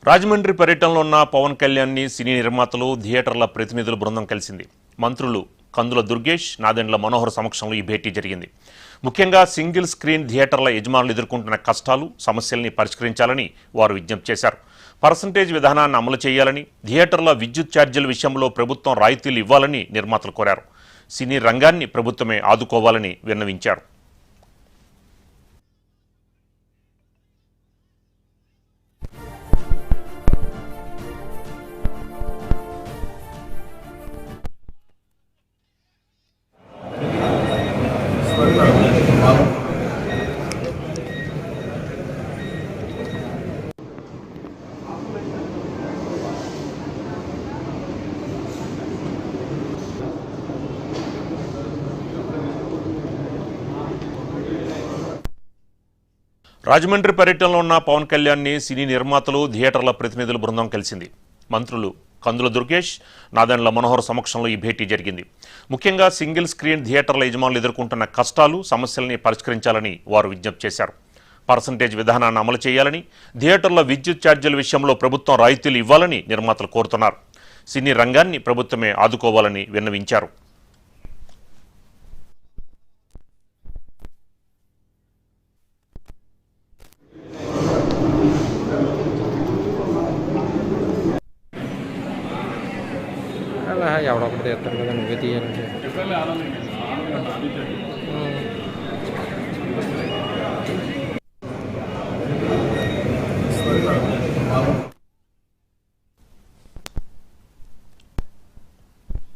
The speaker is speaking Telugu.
రాజమండ్రి పర్యటనలో ఉన్న పవన్ కళ్యాణ్ని సినీ నిర్మాతలు, థియేటర్ల ప్రతినిధుల బృందం కలిసింది. మంత్రులు కందుల దుర్గేష్, నాదెండ్ల మనోహర్ సమక్షంలో ఈ భేటీ జరిగింది. ముఖ్యంగా సింగిల్ స్క్రీన్ థియేటర్ల యజమానులు ఎదుర్కొంటున్న కష్టాలు, సమస్యల్ని పరిష్కరించాలని వారు విజ్ఞప్తి చేశారు. పర్సంటేజ్ విధానాన్ని అమలు చేయాలని, థియేటర్ల విద్యుత్ ఛార్జీల విషయంలో ప్రభుత్వం రాయితీలు ఇవ్వాలని నిర్మాతలు కోరారు. సినీ రంగాన్ని ప్రభుత్వమే ఆదుకోవాలని విన్నవించారు. రాజమండ్రి పర్యటనలో ఉన్న పవన్ కళ్యాణ్ని సినీ నిర్మాతలు, థియేటర్ల ప్రతినిధుల బృందం కలిసింది. మంత్రులు కందుల దుర్గేష్, నాదెండ్ల మనోహర్ సమక్షంలో ఈ భేటీ జరిగింది. ముఖ్యంగా సింగిల్ స్క్రీన్ థియేటర్ల యజమానులు ఎదుర్కొంటున్న కష్టాలు, సమస్యల్ని పరిష్కరించాలని వారు విజ్ఞప్తి చేశారు. పర్సంటేజ్ విధానాన్ని అమలు చేయాలని, థియేటర్ల విద్యుత్ ఛార్జీల విషయంలో ప్రభుత్వం రాయితీలు ఇవ్వాలని నిర్మాతలు కోరుతున్నారు. సినీ రంగాన్ని ప్రభుత్వమే ఆదుకోవాలని విన్నవించారు. ఎవడో ఒకటి తీస్తారు కదా, నువ్వే తీయాలంటే.